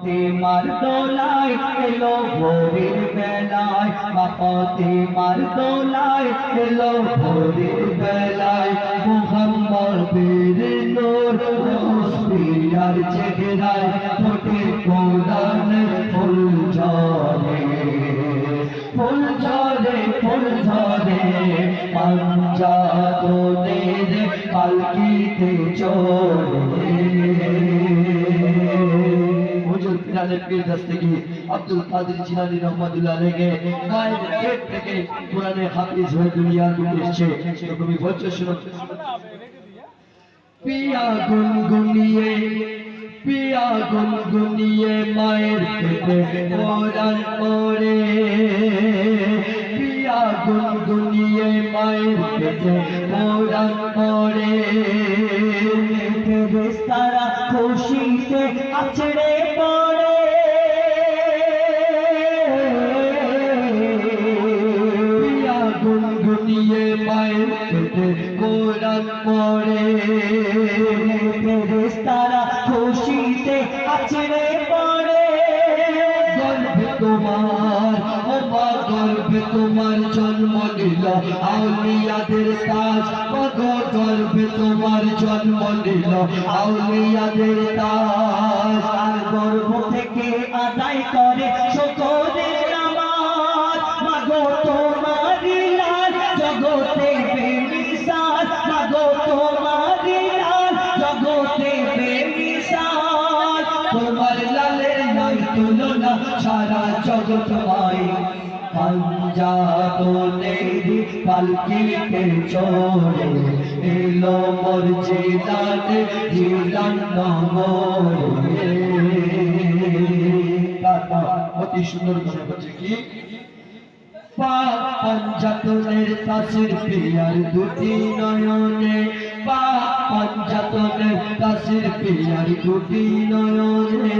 ফাতেমার দোলায় এলো ভোরের বেলায়, ফাতেমার দোলায় এলো ভোরের বেলায়, মুহাম্মদের নূর রোশনিয়ার চেহারায় ফোটে কোরআনের ফুল ঝরে, ফুল ঝরে, ফুল ঝরে, পাঞ্জাতনের পালকিতে চড়ে। হুজুর পিরানের পীর দস্তগি আব্দুল কাদের জিলানী রহমাতুল্লাহ আলাইহি গায়ের পেট থেকে কোরআনে হাফিজ হয়ে দুনিয়ার বুকে এসেছে। কবি বলছে শুনুন, পিয়া গুনগুনিয়ে, পিয়া গুনগুনিয়ে মায়ের পেটে কোরআন পড়ে, পিয়া গুনগুনিয়ে মায়ের পেটে কোরআন পড়ে, ফেরেশতারা খুশিতে আছড়ে পড়ে, পিয়া গুনগুনিয়ে মায়ের পেটে কোরআন পড়ে, ফেরেশতারা খুশিতে আছড়ে পড়ে। গর্বে তোমার, ও মা গর্বে তোমার জন্ম নিল আউলিয়াদের তাজ, গো গর্বে তোমার জন্ম নিল আউলিয়াদের তাজ, আর গর্ভ থেকে আদায় করে শুকরের নামাজ, মাগো তোমারি লাল জগতে বেমিসাল, মাগো তোমারি লাল জগতে বেমিসাল, তোমার লালের নাই তুলনা সারা জগৎ পাই, পাঞ্জাতনের পালকিতে চড়ে এলো মোর জিলানে জিলান নগরে। অতি সুন্দর করে বলছে কি, পাঞ্জাতনের তাসির পিয়ার দুটি নয়নে, পাঞ্জাতনের তাসির পিয়ার দুটি নয়নে,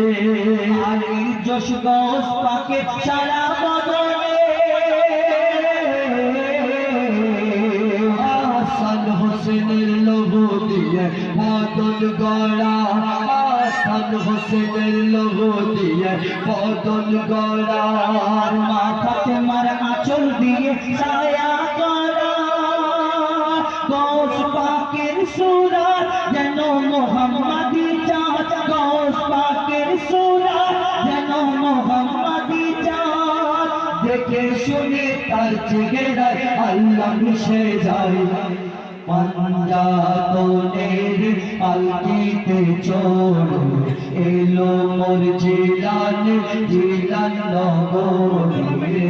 আলীর যশ গস পাকে সারা বদনে, হাসান হোসেনের লোগো দিয়ে বদন গড়া, হাসান হোসেনের লোগো দিয়ে বদন গড়া, মা ফাতেমার আঁচল দিয়ে ছায়া করা, গৌস পাকের সুরাত যেন মোহাম্মদী চাঁদ, গৌস পাকের সুরাত যেন মোহাম্মদী চাঁদ, দেখে শুনে তার চেহারায় আল্লাহ মিশে যায়, পাঞ্জাতনের পালকিতে চড়ে এলো মোর জিলান জিলান নগরে।